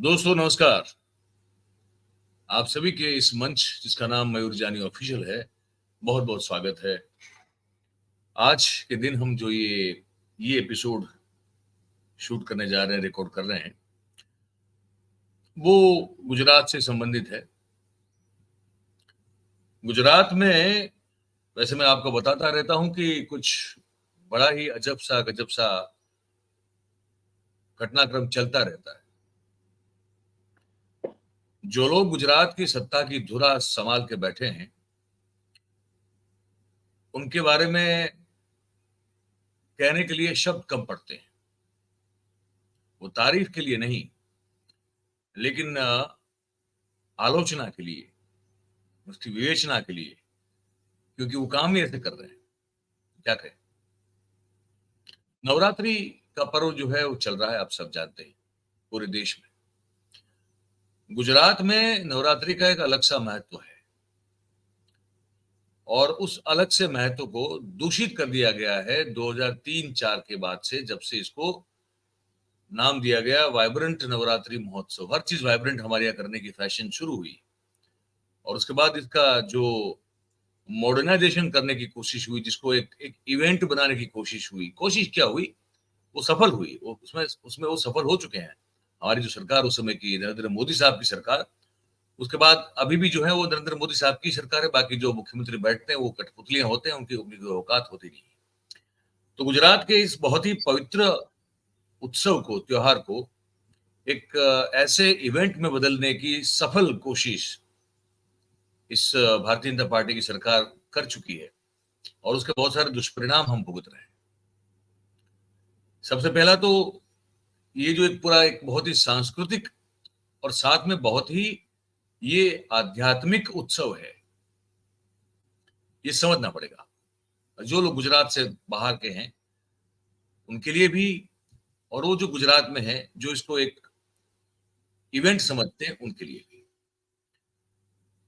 दोस्तों नमस्कार। आप सभी के इस मंच जिसका नाम मयूर जानी ऑफिशियल है, बहुत बहुत स्वागत है। आज के दिन हम जो ये एपिसोड शूट करने जा रहे हैं, रिकॉर्ड कर रहे हैं, वो गुजरात से संबंधित है। गुजरात में वैसे मैं आपको बताता रहता हूं कि कुछ बड़ा ही अजब सा गजब सा घटनाक्रम चलता रहता है। जो लोग गुजरात की सत्ता की धुरा संभाल के बैठे हैं, उनके बारे में कहने के लिए शब्द कम पड़ते हैं। वो तारीफ के लिए नहीं, लेकिन आलोचना के लिए, उसकी विवेचना के लिए, क्योंकि वो काम ही ऐसे कर रहे हैं। क्या कहें। नवरात्रि का पर्व जो है वो चल रहा है, आप सब जानते हैं, पूरे देश में। गुजरात में नवरात्रि का एक अलग सा महत्व है और उस अलग से महत्व को दूषित कर दिया गया है 2003-4 के बाद से, जब से इसको नाम दिया गया वाइब्रेंट नवरात्रि महोत्सव। हर चीज वाइब्रेंट हमारे यहाँ करने की फैशन शुरू हुई और उसके बाद इसका जो मॉडर्नाइजेशन करने की कोशिश हुई, जिसको एक इवेंट बनाने की कोशिश हुई, कोशिश क्या हुई, वो सफल हुई। वो उसमें उसमें वो सफल हो चुके हैं। हमारी जो सरकार उस समय की नरेंद्र मोदी साहब की सरकार, उसके बाद अभी भी जो है वो नरेंद्र मोदी साहब की सरकार है। बाकी जो मुख्यमंत्री बैठते हैं वो कठपुतलियां होते हैं, उनकी उनकी कोई औकात होती नहीं। तो गुजरात के इस बहुत ही पवित्र उत्सव को, त्योहार को एक ऐसे इवेंट में बदलने की सफल कोशिश इस भारतीय जनता पार्टी की सरकार कर चुकी है और उसके बहुत सारे दुष्परिणाम हम भुगत रहे हैं। सबसे पहला तो ये जो एक पूरा एक बहुत ही सांस्कृतिक और साथ में बहुत ही ये आध्यात्मिक उत्सव है, ये समझना पड़ेगा। जो लोग गुजरात से बाहर के हैं उनके लिए भी, और वो जो गुजरात में है जो इसको एक इवेंट समझते हैं उनके लिए भी।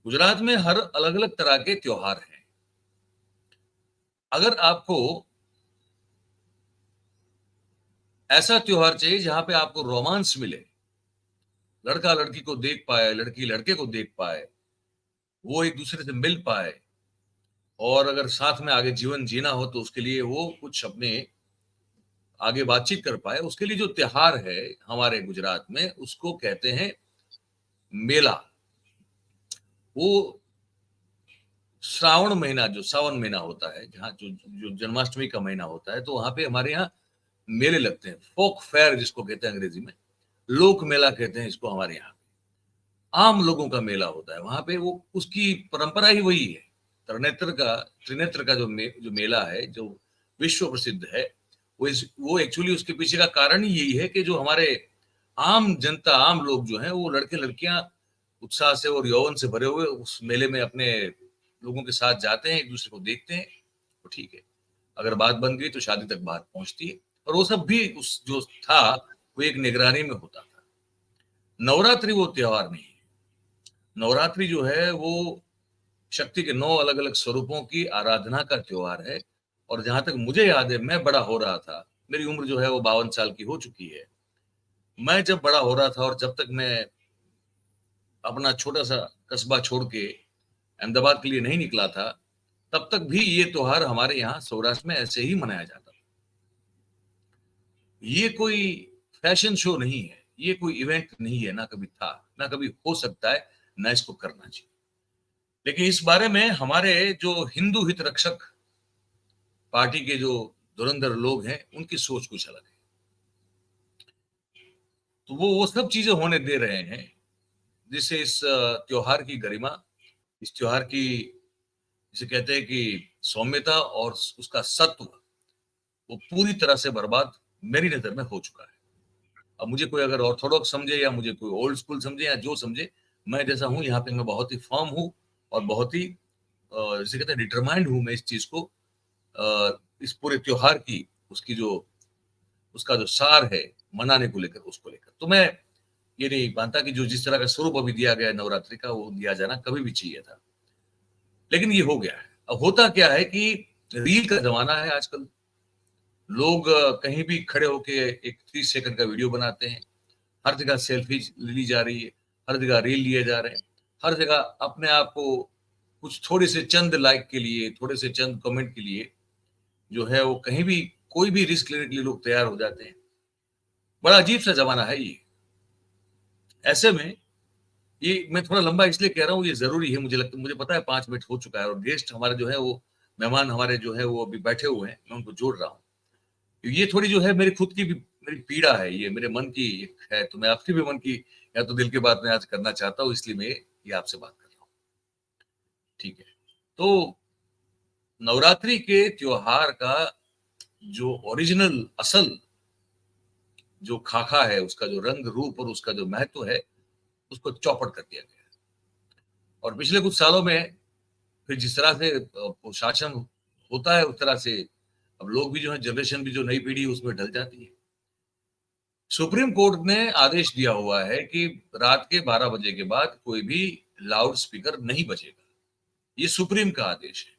गुजरात में हर अलग अलग तरह के त्योहार हैं। अगर आपको ऐसा त्योहार चाहिए जहां पे आपको रोमांस मिले, लड़का लड़की को देख पाए, लड़की लड़के को देख पाए, वो एक दूसरे से मिल पाए, और अगर साथ में आगे जीवन जीना हो तो उसके लिए वो कुछ अपने आगे बातचीत कर पाए, उसके लिए जो त्योहार है हमारे गुजरात में, उसको कहते हैं मेला। वो श्रावण महीना, जो सावन महीना होता है, जहाँ जो जो जन्माष्टमी का महीना होता है, तो वहां पे हमारे यहाँ मेले लगते हैं। फोक फेयर जिसको कहते हैं अंग्रेजी में, लोक मेला कहते हैं इसको हमारे यहाँ। आम लोगों का मेला होता है वहां पे। वो उसकी परंपरा ही वही है। त्रिनेत्र का जो मेला है, जो विश्व प्रसिद्ध है, वो एक्चुअली उसके पीछे का कारण ही यही है कि जो हमारे आम जनता, आम लोग जो हैं, वो लड़के लड़कियां उत्साह से और यौवन से भरे हुए उस मेले में अपने लोगों के साथ जाते हैं, एक दूसरे को देखते हैं। तो ठीक है, अगर बात बन गई तो शादी तक बात पहुंचती है। और वो सब भी उस जो था वो एक निगरानी में होता था। नवरात्रि वो त्योहार नहीं है। नवरात्रि जो है वो शक्ति के 9 अलग अलग स्वरूपों की आराधना का त्योहार है। और जहां तक मुझे याद है, मैं बड़ा हो रहा था, मेरी उम्र जो है वो 52 साल की हो चुकी है। मैं जब बड़ा हो रहा था और जब तक मैं अपना छोटा सा कस्बा छोड़ के अहमदाबाद के लिए नहीं निकला था, तब तक भी ये त्योहार हमारे यहाँ सौराष्ट्र में ऐसे ही मनाया जाता था। ये कोई फैशन शो नहीं है, ये कोई इवेंट नहीं है, ना कभी था, ना कभी हो सकता है, ना इसको करना चाहिए। लेकिन इस बारे में हमारे जो हिंदू हित रक्षक पार्टी के जो धुरंधर लोग हैं, उनकी सोच कुछ अलग है। तो वो सब चीजें होने दे रहे हैं जिससे इस त्योहार की गरिमा, इस त्योहार की, जिसे कहते हैं कि सौम्यता और उसका सत्व, वो पूरी तरह से बर्बाद मेरी नजर में हो चुका है। अब मुझे कोई अगर ऑर्थोडॉक्स समझे या मुझे कोई ओल्ड स्कूल समझे या जो समझे, मैं जैसा हूं यहाँ पे, मैं बहुत ही फर्म हूँ और बहुत ही जिसे कहते हैं डिटरमाइंड हूं मैं इस चीज को, इस पूरे त्योहार की, उसकी जो उसका जो सार है मनाने को लेकर, उसको लेकर। तो मैं ये नहीं मानता कि जो जिस तरह का स्वरूप अभी दिया गया है नवरात्रि का, वो दिया जाना कभी भी चाहिए था, लेकिन ये हो गया है। अब होता क्या है कि रील का जमाना है आजकल। लोग कहीं भी खड़े होके एक 30 सेकंड का वीडियो बनाते हैं, हर जगह सेल्फी ली जा रही है, हर जगह रील लिए जा रहे हैं, हर जगह अपने आप को कुछ थोड़े से चंद लाइक के लिए, थोड़े से चंद कमेंट के लिए जो है वो कहीं भी कोई भी रिस्क लेने के लिए लोग तैयार हो जाते हैं। बड़ा अजीब सा जमाना है ये। ऐसे में ये मैं थोड़ा लंबा इसलिए कह रहा हूँ, ये जरूरी है, मुझे लगता है, मुझे पता है 5 मिनट हो चुका है और गेस्ट हमारे जो है वो मेहमान हमारे जो है वो अभी बैठे हुए हैं, मैं उनको जोड़ रहा हूँ। ये थोड़ी जो है मेरी खुद की भी मेरी पीड़ा है, ये मेरे मन की एक है, तो मैं आपके भी मन की या तो दिल की बात मैं आज करना चाहता हूँ, इसलिए मैं ये आपसे बात कर रहा हूँ। ठीक है, तो नवरात्रि के त्योहार का जो ओरिजिनल असल जो खाका है, उसका जो रंग रूप और उसका जो महत्व है, उसको चौपट कर दिया गया है। और पिछले कुछ सालों में फिर जिस तरह से शासन होता है उस तरह से अब लोग भी जो है, जनरेशन भी जो नई पीढ़ी उसमें ढल जाती है। सुप्रीम कोर्ट ने आदेश दिया हुआ है कि रात के 12 बजे के बाद कोई भी लाउड स्पीकर नहीं बजेगा। ये सुप्रीम का आदेश है।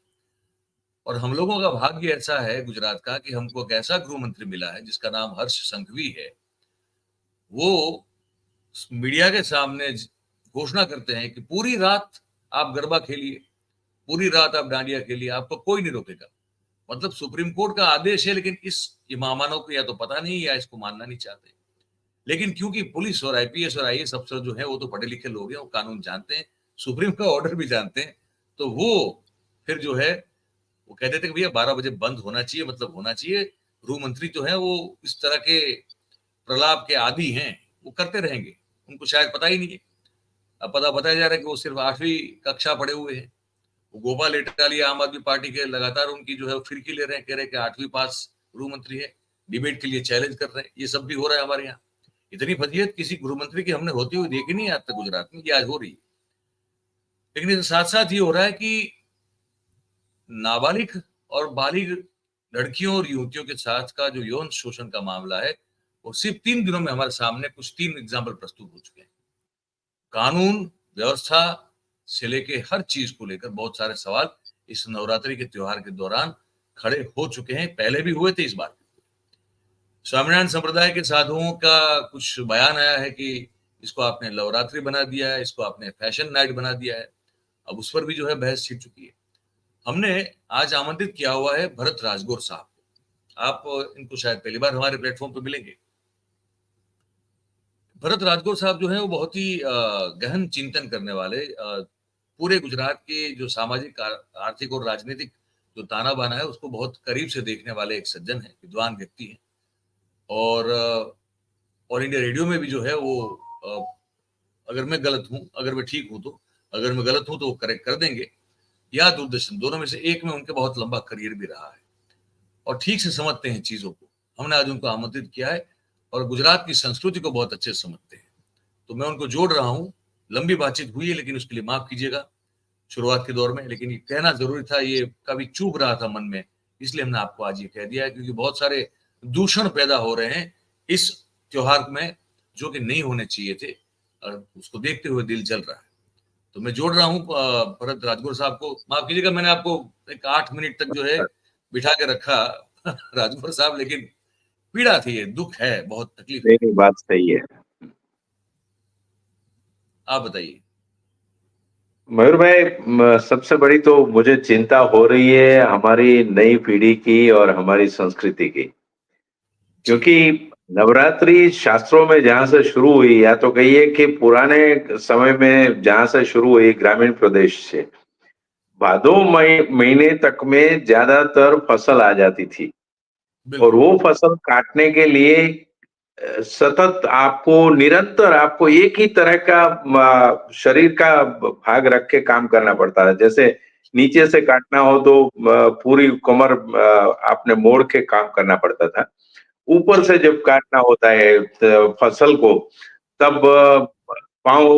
और हम लोगों का भाग्य ऐसा है गुजरात का कि हमको एक ऐसा गृह मंत्री मिला है जिसका नाम हर्ष संघवी है। वो मीडिया के सामने घोषणा करते हैं कि पूरी रात आप गरबा खेलिए, पूरी रात आप डांडिया खेलिए, आपको कोई नहीं रोकेगा। मतलब सुप्रीम कोर्ट का आदेश है, लेकिन इस इमामानों को या तो पता नहीं या इसको मानना नहीं चाहते। लेकिन क्योंकि पुलिस और आईपीएस और आईएएस अफसर जो है वो तो पढ़े लिखे लोग हैं, वो कानून जानते हैं, सुप्रीम का ऑर्डर भी जानते हैं, तो वो फिर जो है वो कहते थे कि भैया 12 बजे बंद होना चाहिए, मतलब होना चाहिए। गृह मंत्री जो है वो इस तरह के प्रलाप के आदी हैं, वो करते रहेंगे, उनको शायद पता ही नहीं है। अब पता बताया जा रहा है कि वो सिर्फ 8वीं कक्षा पढ़े हुए हैं। वो गोपाल इटालिया आम आदमी पार्टी के लगातार उनकी जो है फिरकी ले रहे हैं, कह रहे हैं कि 8वीं पास गृह मंत्री है, डिबेट के लिए चैलेंज कर रहे हैं। ये सब भी हो रहा है हमारे यहाँ। इतनी फजीयत किसी गृह मंत्री की हमने होती हुई देखी नहीं आज तक गुजरात में, ये आज हो रही है। लेकिन इसके साथ साथ ये हो रहा है कि नाबालिग और बालिग लड़कियों और युवतियों के साथ का जो यौन शोषण का मामला है, वो सिर्फ 3 दिनों में हमारे सामने कुछ 3 एग्जाम्पल प्रस्तुत हो चुके हैं। कानून व्यवस्था से लेके हर चीज को लेकर बहुत सारे सवाल इस नवरात्रि के त्योहार के दौरान खड़े हो चुके हैं, पहले भी हुए थे, इस बार स्वामीनारायण संप्रदाय के साधुओं का कुछ बयान आया है कि इसको आपने नवरात्रि बना दिया है, इसको आपने फैशन नाइट बना दिया है। अब उस पर भी जो है बहस छिड़ चुकी है। हमने आज आमंत्रित किया हुआ है भरत राजगोर साहब। आप इनको शायद पहली बार हमारे प्लेटफॉर्म पर मिलेंगे। भरत राजगोर साहब जो है वो बहुत ही गहन चिंतन करने वाले, पूरे गुजरात के जो सामाजिक आर्थिक और राजनीतिक जो ताना बाना है उसको बहुत करीब से देखने वाले एक सज्जन है, विद्वान व्यक्ति है। और ऑल इंडिया रेडियो में भी जो है वो अगर मैं गलत हूं, अगर मैं ठीक हूं तो, अगर मैं गलत हूं तो वो करेक्ट कर देंगे, या दूरदर्शन, दोनों में से एक में उनके बहुत लंबा करियर भी रहा है और ठीक से समझते हैं चीजों को। हमने आज उनको आमंत्रित किया है और गुजरात की संस्कृति को बहुत अच्छे से समझते हैं, तो मैं उनको जोड़ रहा हूँ। लंबी बातचीत हुई है, लेकिन उसके लिए माफ कीजिएगा शुरुआत के दौर में, लेकिन ये कहना जरूरी था, ये कभी चुभ रहा था मन में, इसलिए हमने आपको आज ये कह दिया है, क्योंकि बहुत सारे दूषण पैदा हो रहे हैं इस त्योहार में जो कि नहीं होने चाहिए थे, और उसको देखते हुए दिल जल रहा है। तो मैं जोड़ रहा हूँ भरत राजगुरु साहब को। माफ कीजिएगा, मैंने आपको एक 8 मिनट तक जो है बिठा के रखा राजगुरु साहब, लेकिन पीड़ा थी, ये दुख है, बहुत तकलीफ है। नहीं, बात सही है। आप बताइए। मयूर भाई, सबसे बड़ी तो मुझे चिंता हो रही है हमारी नई पीढ़ी की और हमारी संस्कृति की, जी क्योंकि नवरात्रि शास्त्रों में जहां से शुरू हुई, या तो कहिए कि पुराने समय में जहां से शुरू हुई ग्रामीण प्रदेश से, भादो महीने तक में ज्यादातर फसल आ जाती थी। और बिल्कुल। वो फसल काटने के लिए सतत आपको निरंतर आपको एक ही तरह का शरीर का भाग रख के काम करना पड़ता है। जैसे नीचे से काटना हो तो पूरी कमर आपने मोड़ के काम करना पड़ता था। ऊपर जी से जब काटना होता है फसल को, तब पाँव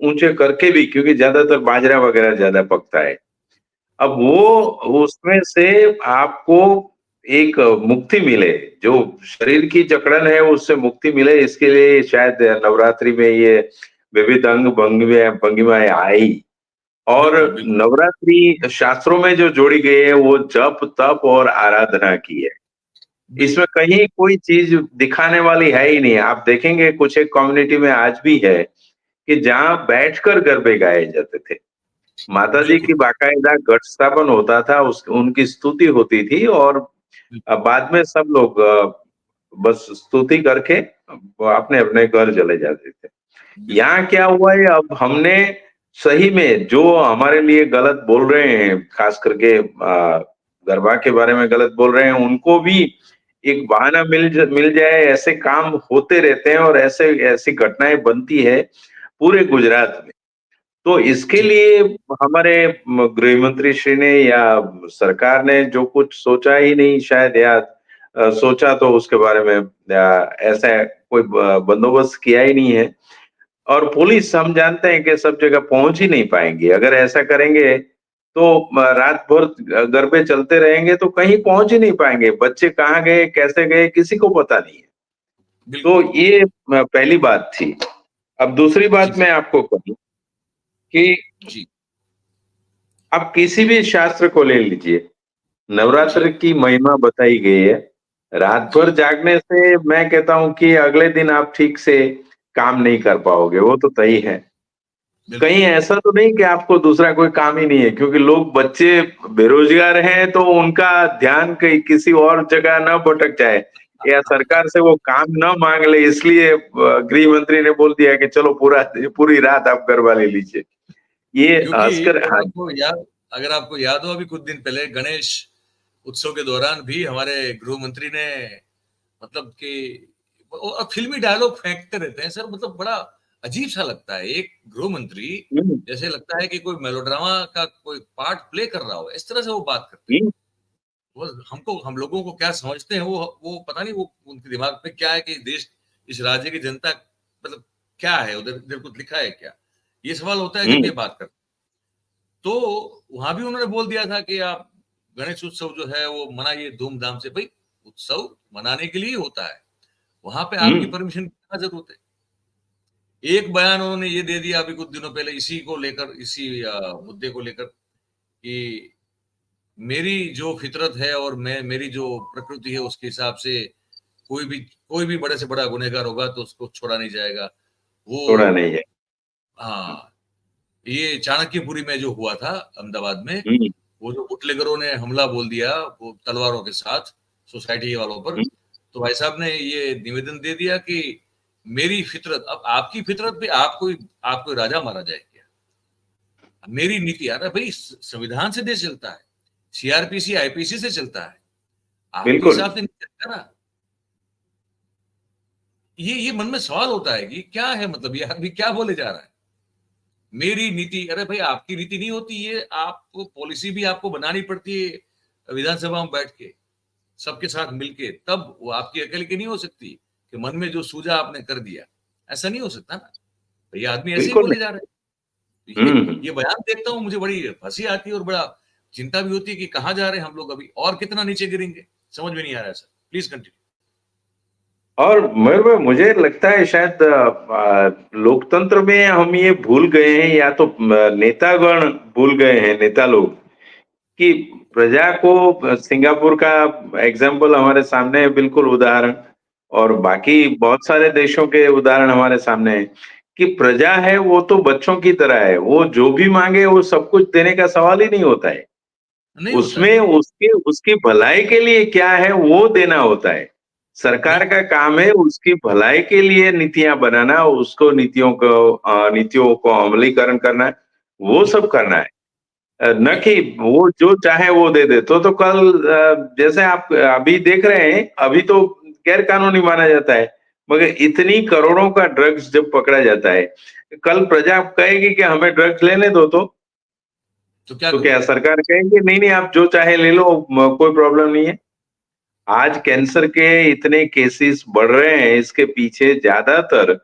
ऊंचे करके भी, क्योंकि ज्यादातर बाजरा वगैरह ज्यादा पकता है। अब वो उसमें से आपको एक मुक्ति मिले, जो शरीर की जकड़न है उससे मुक्ति मिले, इसके लिए शायद नवरात्रि में ये विविध अंग भंगिमाएं आई। और बिल्कुल बिल्कुल। नवरात्रि शास्त्रों में जो जोड़ी गई है वो जप तप और आराधना की है। इसमें बिल्कुल। कहीं कोई चीज दिखाने वाली है ही नहीं। आप देखेंगे कुछ एक कम्युनिटी में आज भी है कि जहाँ बैठकर गरबे गाए जाते थे। माता जी की बिल्कुल। बाकायदा घट स्थापन होता था, उस उनकी स्तुति होती थी और बाद में सब लोग बस स्तुति करके अपने अपने घर चले जाते थे। बिल्कुल। यहाँ क्या हुआ है, अब हमने सही में जो हमारे लिए गलत बोल रहे हैं, खास करके गरबा के बारे में गलत बोल रहे हैं, उनको भी एक बहाना मिल जाए, ऐसे काम होते रहते हैं और ऐसे ऐसी घटनाएं बनती है पूरे गुजरात में। तो इसके जी। लिए हमारे गृह मंत्री श्री ने या सरकार ने जो कुछ सोचा ही नहीं शायद, या सोचा तो उसके बारे में ऐसा कोई बंदोबस्त किया ही नहीं है। और पुलिस हम जानते हैं कि सब जगह पहुंच ही नहीं पाएंगी। अगर ऐसा करेंगे तो रात भर गरबे चलते रहेंगे तो कहीं पहुंच ही नहीं पाएंगे। बच्चे कहाँ गए, कैसे गए, किसी को पता नहीं है। तो बिल्कुल। ये पहली बात थी। अब दूसरी जी। बात मैं आपको कहूँ कि जी। आप किसी भी शास्त्र को ले लीजिए, जी। नवरात्र की महिमा बताई गई है। रात जी। भर जागने से मैं कहता हूँ कि अगले दिन आप ठीक से काम नहीं कर पाओगे, वो तो तय है। बिल्कुल। कहीं ऐसा तो नहीं कि आपको दूसरा कोई काम ही नहीं है, क्योंकि लोग बच्चे बेरोजगार हैं तो उनका ध्यान कहीं किसी और जगह ना भटक जाए, या सरकार से वो काम ना मांग ले, इसलिए गृह मंत्री ने बोल दिया कि चलो पूरी रात आप गरबा ले लीजिए। ये क्योंकि हंसकर, हाँ। अगर आपको याद हो, अभी कुछ दिन पहले गणेश उत्सव के दौरान भी हमारे गृह मंत्री ने मतलब कि और फिल्मी डायलॉग फेंकते रहते हैं सर, मतलब बड़ा अजीब सा लगता है। एक गृह मंत्री हम्म, जैसे लगता है कि कोई मेलोड्रामा का कोई पार्ट प्ले कर रहा हो, इस तरह से वो बात करते हैं। हम्म, वो हमको, हम लोगों को क्या समझते हैं, वो पता नहीं, वो उनके दिमाग में क्या है कि देश, इस राज्य की जनता मतलब क्या है, उधर इधर कुछ लिखा है क्या? ये सवाल होता है जब हम्म, ये बात करते हैं। तो वहां भी उन्होंने बोल दिया था कि आप गणेश उत्सव जो है वो मनाइए धूमधाम से। भाई, उत्सव मनाने के लिए होता है, वहां पे आपकी हम्म, परमिशन की क्या जरूरत है? एक बयान उन्होंने ये दे दिया अभी कुछ दिनों पहले इसी को लेकर, इसी मुद्दे को लेकर, कि मेरी जो फितरत है और मैं, मेरी जो प्रकृति है उसके हिसाब से कोई भी बड़े से बड़ा गुनहगार होगा तो उसको छोड़ा नहीं जाएगा। वो, थोड़ा नहीं है। हाँ, ये चाणक्यपुरी में जो हुआ था अहमदाबाद में, हम्म, वो जो बुटलेगरों ने हमला बोल दिया वो तलवारों के साथ सोसाइटी वालों पर, हम्म, तो भाई साहब ने ये निवेदन दे दिया कि मेरी फितरत, अब आपकी फितरत पे आपको आपको राजा मारा जाए क्या? मेरी नीति, अरे भाई संविधान से देश चलता है, सीआरपीसी आईपीसी से चलता है, आपके बिल्कुल। हिसाब से नहीं चलता ना। ये मन में सवाल होता है कि क्या है, मतलब ये आदमी क्या बोले जा रहा है? मेरी नीति, अरे भाई आपकी नीति नहीं होती ये, आपको पॉलिसी भी आपको बनानी पड़ती है विधानसभा में बैठ के, सबके साथ मिलके, तब वो आपकी अकेले की नहीं हो सकती कि मन में जो सूझा आपने कर दिया। ऐसा नहीं हो सकता ना। तो ये आदमी ऐसे ही बिल्कुल बोले नहीं। जा रहे हैं। हम्म, ये बयान देखता हूँ मुझे बड़ी हंसी आती है और बड़ा चिंता भी होती है कि कहाँ जा रहे हैं हम लोग, अभी और कितना नीचे गिरेंगे, समझ में नहीं आ रहा है सर। Please continue. और मयूर भाई, मुझे लगता है शायद लोकतंत्र में हम ये भूल गए हैं, या तो नेतागण भूल गए हैं, नेता लोग, कि प्रजा को, सिंगापुर का एग्जाम्पल हमारे सामने है, बिल्कुल उदाहरण, और बाकी बहुत सारे देशों के उदाहरण हमारे सामने है कि प्रजा है वो तो बच्चों की तरह है, वो जो भी मांगे वो सब कुछ देने का सवाल ही नहीं होता है। नहीं होता है। उसमें उसके उसकी भलाई के लिए क्या है वो देना होता है। सरकार बिल्कुल। का काम है उसकी भलाई के लिए नीतियां बनाना, उसको नीतियों को अमलीकरण करना, वो सब करना है। न कि बिल्कुल। वो जो चाहे वो दे दे। तो कल जैसे आप अभी देख रहे हैं, अभी तो गैर कानूनी माना जाता है, मगर इतनी करोड़ों का ड्रग्स जब पकड़ा जाता है, कल प्रजा कहेगी कि हमें ड्रग्स लेने दो, तो क्या तो क्या करोगे? सरकार कहेंगे नहीं नहीं आप जो चाहे ले लो, कोई प्रॉब्लम नहीं है। आज कैंसर के इतने केसेस बढ़ रहे हैं, इसके पीछे ज्यादातर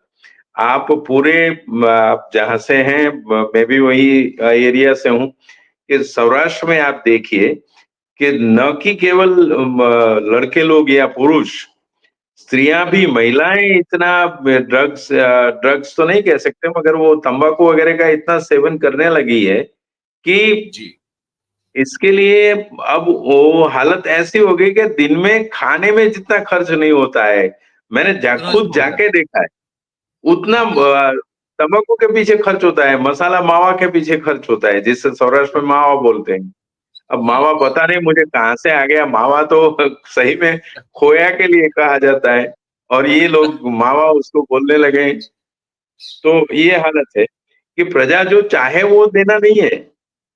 आप पूरे, आप जहां से हैं, मैं भी वही एरिया से हूँ, कि सौराष्ट्र में आप देखिए कि न कि केवल लड़के लोग या पुरुष, स्त्रियां भी, महिलाएं इतना ड्रग्स तो नहीं कह सकते, मगर वो तंबाकू वगैरह का इतना सेवन करने लगी है कि जी। इसके लिए अब वो हालत ऐसी हो गई कि दिन में खाने में जितना खर्च नहीं होता है, मैंने उतना खुद इसमें होता है। जाके देखा है, उतना हाँ, तंबाकू के पीछे खर्च होता है, मसाला मावा के पीछे खर्च होता है, जिसे सौराष्ट्र में मावा बोलते हैं। अब मावा पता नहीं मुझे कहाँ से आ गया, मावा तो सही में खोया के लिए कहा जाता है, और ये लोग मावा उसको बोलने लगे। तो ये हालत है कि प्रजा जो चाहे वो देना नहीं है,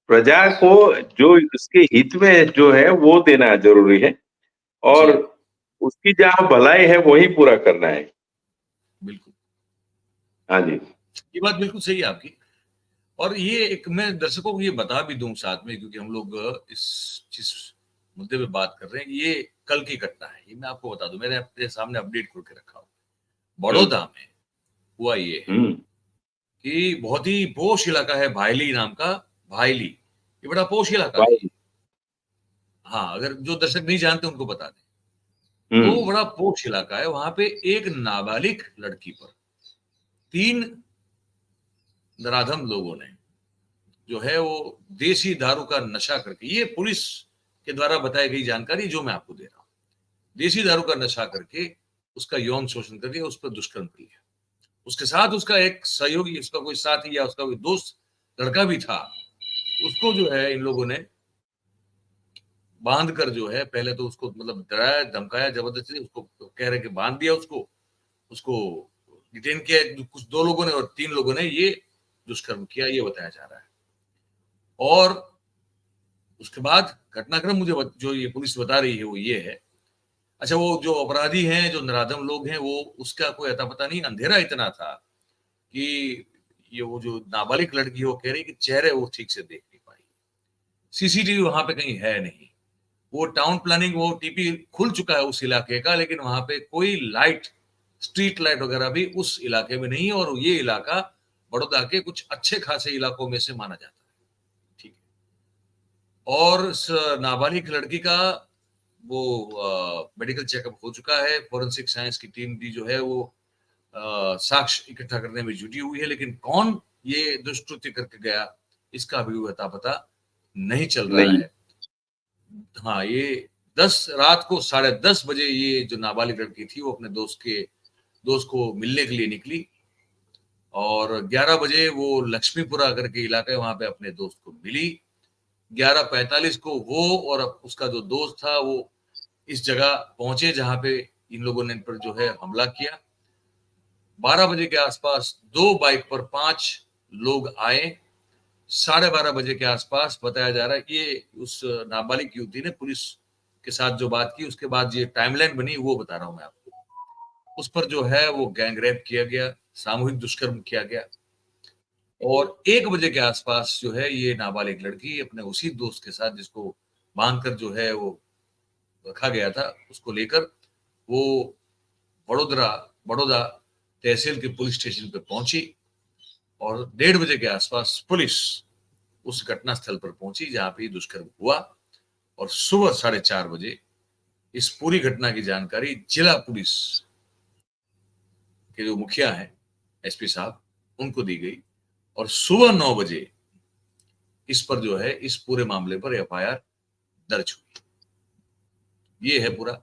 प्रजा को जो उसके हित में जो है वो देना जरूरी है, और जी, उसकी जहाँ भलाई है वही पूरा करना है। बिल्कुल। हाँ जी। ये बात बिल्कुल सही है आपकी। और ये एक मैं दर्शकों को ये बता भी दूं साथ में, क्योंकि हम लोग इस जिस मुद्दे पे बात कर रहे हैं, ये कल की घटना है। ये मैं आपको बता दूं, मैंने अपने सामने अपडेट करके रखा हूँ। हम्म। बड़ौदा में हुआ ये है हम्म। कि बहुत ही पोश इलाका है, भायली नाम का। भायली, ये बड़ा पोश इलाका है। भाई। हाँ, अगर जो दर्शक नहीं जानते उनको बता दें, तो हम्म। बड़ा पोश इलाका है। वहां पे एक नाबालिग लड़की पर 3 नराधम लोगों ने जो है वो देसी दारू का नशा करके, ये पुलिस के द्वारा बताई गई जानकारी जो मैं आपको दे रहा हूँ, देसी दारू का नशा करके उसका यौन शोषण कर दिया, उस पर दुष्कर्म किया। उसके साथ उसका एक सहयोगी, उसका कोई साथी या उसका कोई दोस्त लड़का भी था। उसको जो है इन लोगों ने बांध कर जो है, पहले तो उसको मतलब डराया धमकाया जबरदस्ती, उसको कह रहे कि बांध दिया उसको, उसको डिटेन किया कुछ 2 लोगों ने, और 3 लोगों ने ये दुष्कर्म किया, ये बताया जा रहा है। और उसके बाद घटनाक्रम मुझे जो ये पुलिस बता रही है वो ये है। अच्छा, वो जो अपराधी हैं, जो नराधम लोग हैं, वो उसका कोई अता पता नहीं। अंधेरा इतना था कि ये वो जो नाबालिग लड़की वो कह रही कि चेहरे वो ठीक से देख नहीं पाई, सीसीटीवी वहां पे कहीं है नहीं। वो टाउन प्लानिंग, वो टीपी खुल चुका है उस इलाके का, लेकिन वहां पे कोई लाइट, स्ट्रीट लाइट वगैरह भी उस इलाके में नहीं है। और ये इलाका बड़ौदा के कुछ अच्छे खासे इलाकों में से माना जाता है। ठीक है। और इस नाबालिग लड़की का वो मेडिकल चेकअप हो चुका है। फॉरेंसिक साइंस की टीम भी जो है वो साक्ष्य इकट्ठा करने में जुटी हुई है, लेकिन कौन ये दुष्कृत्य करके गया, इसका अभी अता पता नहीं चल रहा नहीं। है। हाँ, ये 10 रात को 10:30 बजे ये जो नाबालिग लड़की थी वो अपने दोस्त को मिलने के लिए निकली, और 11 बजे वो लक्ष्मीपुरा करके इलाका है वहां पे अपने दोस्त को मिली। 11:45 को वो और उसका जो दोस्त था वो इस जगह पहुंचे जहां पे इन लोगों ने इन पर जो है हमला किया। 12 बजे के आसपास 2 बाइक पर 5 लोग आए। 12:30 बजे के आसपास बताया जा रहा है कि ये उस नाबालिग युवती ने पुलिस के साथ जो बात की, उसके बाद ये टाइमलाइन बनी वो बता रहा हूं मैं आपको। उस पर जो है वो गैंगरेप किया गया, सामूहिक दुष्कर्म किया गया। और 1 बजे के आसपास जो है ये नाबालिग लड़की अपने उसी दोस्त के साथ, जिसको बांध कर जो है वो रखा गया था, उसको लेकर वो बड़ोदरा बड़ौदा तहसील के पुलिस स्टेशन पे पहुंची। और 1:30 बजे के आसपास पुलिस उस घटना स्थल पर पहुंची जहां पे दुष्कर्म हुआ। और सुबह 4:30 बजे इस पूरी घटना की जानकारी जिला पुलिस के जो मुखिया हैं, एसपी साहब, उनको दी गई। और सुबह 9 बजे इस पर जो है इस पूरे मामले पर एफआईआर दर्ज हुई। ये है पूरा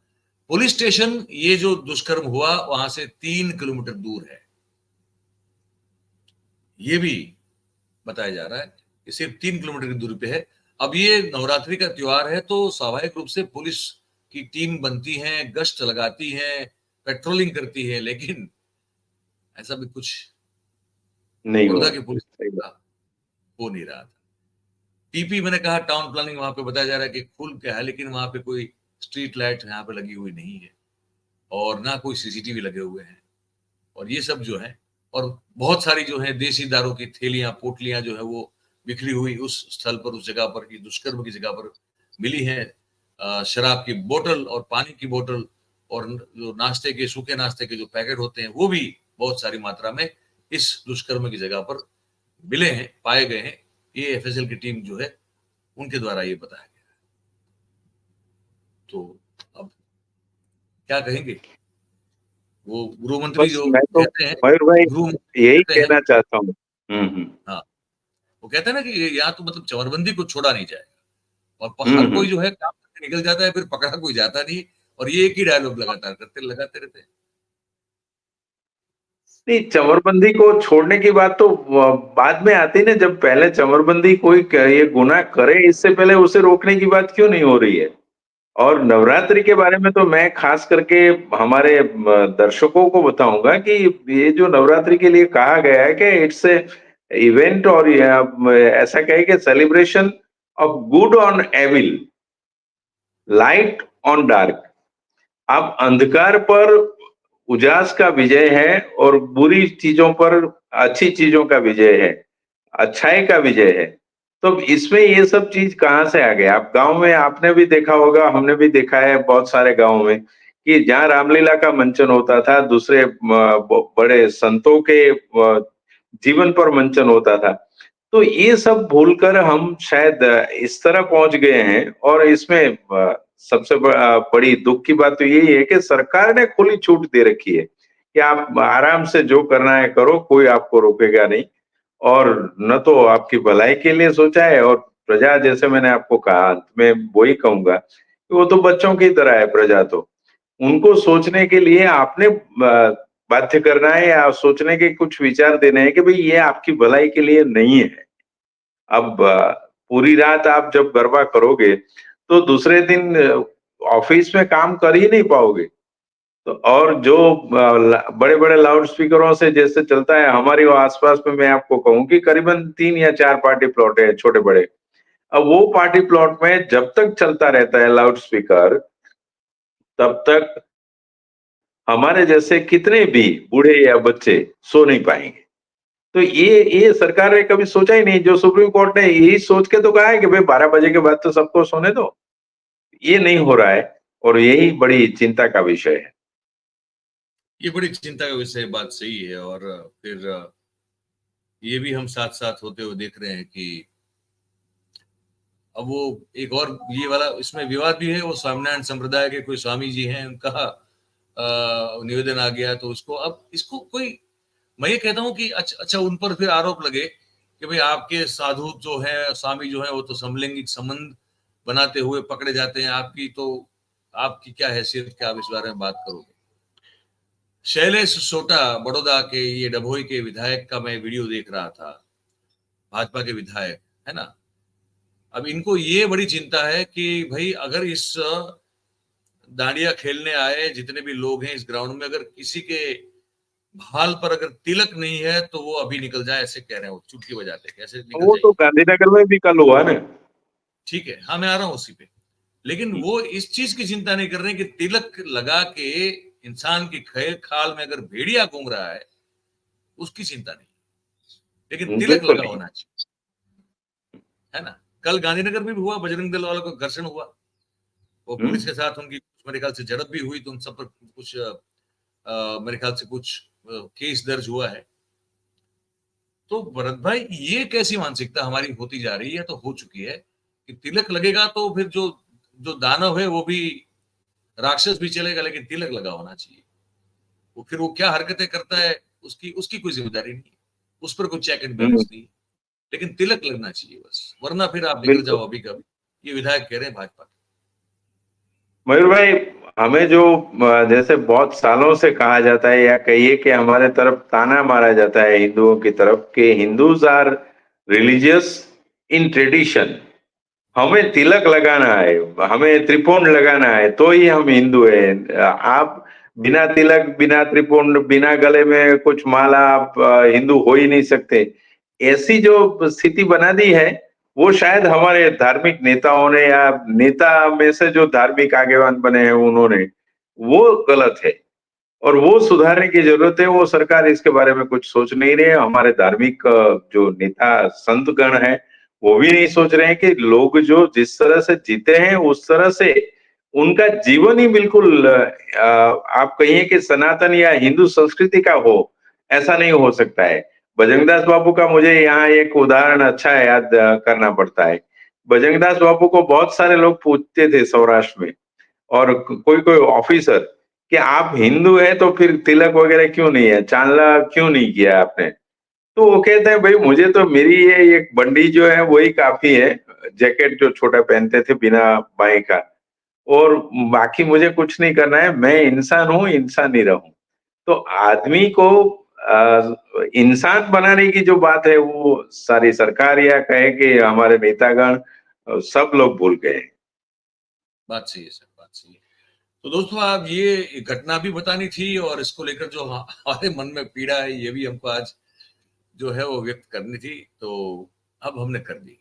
पुलिस स्टेशन। ये जो दुष्कर्म हुआ वहां से 3 किलोमीटर दूर है, ये भी बताया जा रहा है कि सिर्फ 3 किलोमीटर की दूरी पे है। अब ये नवरात्रि का त्योहार है तो स्वाभाविक रूप से पुलिस की टीम बनती है, गश्त लगाती है, पेट्रोलिंग करती है, लेकिन ऐसा भी कुछ नहीं बड़ौदा हुआ। की पुलिस सही बात। का हो नहीं रहा था। टीपी मैंने कहा टाउन प्लानिंग वहां पे बताया जा रहा है कि खुल क्या है, लेकिन वहां पे कोई स्ट्रीट लाइट यहाँ पे लगी हुई नहीं है, और ना कोई सीसीटीवी लगे हुए हैं। और ये सब जो है, और बहुत सारी जो है देसी दारू की थैलियां पोटलियां जो है वो बिखरी हुई उस स्थल पर, उस जगह पर की दुष्कर्म की जगह पर मिली है। शराब की बोतल और पानी की बोतल और जो नाश्ते के, सूखे नाश्ते के जो पैकेट होते हैं वो भी बहुत सारी मात्रा में इस दुष्कर्म की जगह पर मिले हैं, पाए गए हैं। ये एफएसएल की टीम जो है उनके द्वारा ये बताया गया है। तो अब क्या कहेंगे, वो गृह मंत्री बस जो मैं तो कहते हैं, मयूर भाई गृह मंत्री यही कहते हैं, कहना चाहता हूँ। हम्म। हाँ, वो कहते हैं ना कि यहाँ तो मतलब चवरबंदी को छोड़ा नहीं जाएगा। और हर कोई जो है काम करके निकल जाता है, फिर पकड़ा कोई जाता नहीं, और ये एक ही डायलॉग लगातार करते लगाते रहते हैं। नहीं, चमरबंदी को छोड़ने की बात तो बाद में आती है ना, जब पहले चमरबंदी कोई ये गुनाह करे इससे पहले उसे रोकने की बात क्यों नहीं हो रही है? और नवरात्रि के बारे में तो मैं खास करके हमारे दर्शकों को बताऊंगा कि ये जो नवरात्रि के लिए कहा गया है कि इट्स ए इवेंट, और ऐसा कहे कि celebration of good on evil, light on dark. अब अंधकार पर उजास का विजय है और बुरी चीजों पर अच्छी चीजों का विजय है, अच्छाई का विजय है। तो इसमें ये सब चीज कहाँ से आ गया? आप गांव में आपने भी देखा होगा, हमने भी देखा है बहुत सारे गांव में कि जहाँ रामलीला का मंचन होता था, दूसरे बड़े संतों के जीवन पर मंचन होता था। तो ये सब भूलकर हम शायद इस तरह पहुंच गए हैं, और इसमें सबसे बड़ी दुख की बात तो यही है कि सरकार ने खुली छूट दे रखी है कि आप आराम से जो करना है करो, कोई आपको रोकेगा नहीं। और न तो आपकी भलाई के लिए सोचा है, और प्रजा, जैसे मैंने आपको कहा, अंत में वही कहूंगा कि वो तो बच्चों की तरह है प्रजा, तो उनको सोचने के लिए आपने बाध्य करना है, या सोचने के कुछ विचार देने हैं कि भाई ये आपकी भलाई के लिए नहीं है। अब पूरी रात आप जब गरबा करोगे तो दूसरे दिन ऑफिस में काम कर ही नहीं पाओगे। तो और जो बड़े बड़े लाउड स्पीकरों से जैसे चलता है हमारे वो आसपास में, मैं आपको कहूं कि करीबन 3 या 4 पार्टी प्लॉट है छोटे बड़े। अब वो पार्टी प्लॉट में जब तक चलता रहता है लाउड स्पीकर, तब तक हमारे जैसे कितने भी बूढ़े या बच्चे सो नहीं पाएंगे। तो ये सरकार ने कभी सोचा ही नहीं। जो सुप्रीम कोर्ट ने यही सोच के तो कहा है कि भाई 12 बजे के बाद तो सबको सोने दो, ये नहीं हो रहा है, और यही बड़ी चिंता का विषय है। ये बड़ी चिंता का विषय, बात सही है। और फिर ये भी हम साथ साथ होते हुए देख रहे हैं कि अब वो एक और ये वाला इसमें विवाद भी है। वो स्वामीनारायण संप्रदाय के कोई स्वामी जी हैं, उनका निवेदन आ गया, तो उसको अब इसको कोई, मैं ये कहता हूं कि अच्छा उन पर फिर आरोप लगे कि भाई आपके साधु जो है, स्वामी जो है, वो तो समलैंगिक संबंध बनाते हुए पकड़े जाते हैं, आपकी क्या हैसियत, क्या आप इस बारे में बात करोगे? शैलेश सोटा, बड़ौदा के, ये डभोई के विधायक का मैं वीडियो देख रहा था, भाजपा के विधायक है ना। अब इनको ये बड़ी चिंता है कि भाई अगर इस दांडिया खेलने आए जितने भी लोग हैं इस ग्राउंड में, अगर किसी के भाल पर अगर तिलक नहीं है तो वो अभी निकल जाए, ऐसे कह रहे हैं वो, चुटकी बजाते कैसे निकल वो तो जाइए। गांधीनगर में भी कल हुआ ना। ठीक है, हाँ मैं आ रहा हूं उसी पे। लेकिन वो इस चीज की चिंता नहीं कर रहे कि तिलक लगा के इंसान की खाल में अगर भेड़िया घूम रहा है, उसकी चिंता नहीं, लेकिन तिलक बिल्कुल लगा नहीं। होना चाहिए, है ना। कल गांधीनगर में भी हुआ, बजरंग दल वालों का घर्षण हुआ, वो पुलिस के साथ उनकी मेरे ख्याल से झड़प भी हुई, तो उन सब पर कुछ मेरे ख्याल से कुछ केस दर्ज हुआ है। तो भरत भाई, ये कैसी मानसिकता हमारी होती जा रही है, तो हो चुकी है कि तिलक लगेगा तो फिर जो जो दानव है वो भी, राक्षस भी चलेगा, लेकिन तिलक लगा होना चाहिए। वो फिर वो क्या हरकतें करता है, उसकी उसकी कोई जिम्मेदारी नहीं है, उस पर कोई चेक एंड हम्म, बैलेंस नहीं है, लेकिन तिलक लगना चाहिए बस, वरना फिर आप बिगड़ बिल्कुल। जाओ अभी कभी। ये विधायक कह रहे हैं भाजपा के। मयूर भाई, हमें जो जैसे बहुत सालों से कहा जाता है, या कहिए कि हमारे तरफ ताना मारा जाता है हिंदुओं की तरफ, कि Hindus are religious in tradition. हमें तिलक लगाना है, हमें त्रिपुंड लगाना है, तो ही हम हिंदू है। आप बिना तिलक, बिना त्रिपुंड, बिना गले में कुछ माला, आप हिंदू हो ही नहीं सकते। ऐसी जो स्थिति बना दी है, वो शायद हमारे धार्मिक नेताओं ने, या नेता में से जो धार्मिक आगेवान बने हैं उन्होंने, वो गलत है, और वो सुधारने की जरूरत है। वो सरकार इसके बारे में कुछ सोच नहीं रही है। हमारे धार्मिक जो नेता संत गण है, वो भी नहीं सोच रहे हैं कि लोग जो जिस तरह से जीते हैं उस तरह से उनका जीवन ही बिल्कुल आप कहिए कि सनातन या हिंदू संस्कृति का हो, ऐसा नहीं हो सकता है। बजरंगदास बाबू का मुझे यहाँ एक उदाहरण अच्छा याद करना पड़ता है। बजरंगदास बाबू को बहुत सारे लोग पूछते थे सौराष्ट्र में, और कोई कोई ऑफिसर, कि आप हिंदू है तो फिर तिलक वगैरह क्यों नहीं है, चांदला क्यों नहीं किया आपने? तो वो कहते हैं भाई मुझे तो मेरी ये एक बंडी जो है वही काफी है, जैकेट जो छोटा पहनते थे बिना बाएं का, और बाकी मुझे कुछ नहीं करना है, मैं इंसान हूँ, इंसान ही रहूं। तो आदमी को इंसान बनाने की जो बात है वो सारी सरकार या कहे कि हमारे नेतागण सब लोग भूल गए हैं। बात सही है सर, बात सही है। तो दोस्तों, आप ये घटना भी बतानी थी और इसको लेकर जो हमारे मन में पीड़ा है ये भी हमको आज जो है वो व्यक्त करनी थी, तो अब हमने कर दी।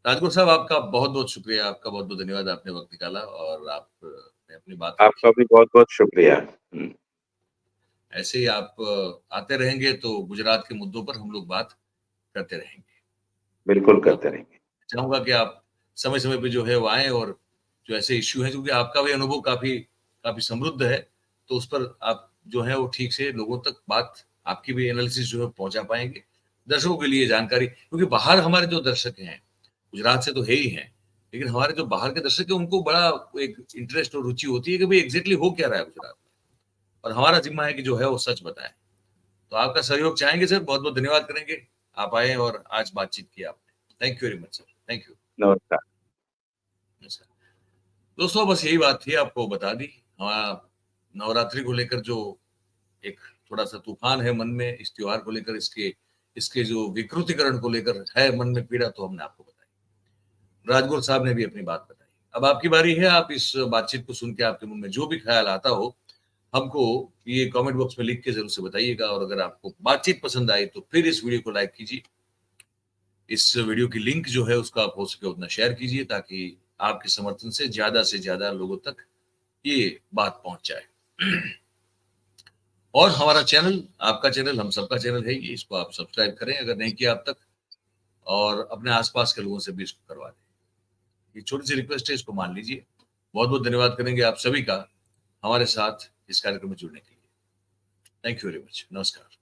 राजगुरु साहब, आपका बहुत बहुत शुक्रिया, आपका बहुत बहुत धन्यवाद, आपने वक्त निकाला और आपने अपनी बात आपका रखी। भी बहुत बहुत शुक्रिया। ऐसे ही आप आते रहेंगे तो गुजरात के मुद्दों पर हम लोग बात करते रहेंगे। बिल्कुल और करते रहेंगे। चाहूंगा कि आप समय समय पे जो है वो आए, और जो ऐसे इश्यू हैं, क्योंकि आपका भी अनुभव काफी काफी समृद्ध है, तो उस पर आप जो है वो ठीक से लोगों तक बात, आपकी भी एनालिसिस जो है पहुंचा पाएंगे, दर्शकों के लिए जानकारी। क्योंकि बाहर हमारे जो दर्शक हैं, गुजरात से तो है ही हैं, लेकिन हमारे जो बाहर के दर्शक हैं उनको बड़ा एक इंटरेस्ट और रुचि होती है कि भाई एग्जैक्टली हो क्या रहा है गुजरात में, और हमारा जिम्मा है कि जो है वो सच बताएं। तो आपका सहयोग चाहेंगे सर, बहुत बहुत धन्यवाद करेंगे। आप आए और आज बातचीत की आपने। Thank you very much sir, thank you. नमस्कार। दोस्तों, बस यही बात थी, आपको बता दी। हमारा नवरात्रि को लेकर जो एक थोड़ा सा तूफान है मन में, इस त्योहार को लेकर, इसके इसके जो विकृतीकरण को लेकर है मन में पीड़ा, तो हमने आपको बताई। राजगुरु साहब ने भी अपनी बात बताई। अब आपकी बारी है, आप इस बातचीत को सुन के आपके मन में जो भी ख्याल आता हो, हमको ये कमेंट बॉक्स में लिख के जरूर से बताइएगा। और अगर आपको बातचीत पसंद आई तो फिर इस वीडियो को लाइक कीजिए। इस वीडियो की लिंक जो है उसका आप हो सके उतना शेयर कीजिए, ताकि आपके समर्थन से ज्यादा लोगों तक ये बात पहुंच जाए। और हमारा चैनल, आपका चैनल, हम सबका चैनल है ये, इसको आप सब्सक्राइब करें अगर नहीं किया अब तक, और अपने आसपास के लोगों से भी इसको करवा दें। ये छोटी सी रिक्वेस्ट है, इसको मान लीजिए। बहुत बहुत धन्यवाद करेंगे आप सभी का हमारे साथ इस कार्यक्रम में जुड़ने के लिए। Thank you very much. नमस्कार।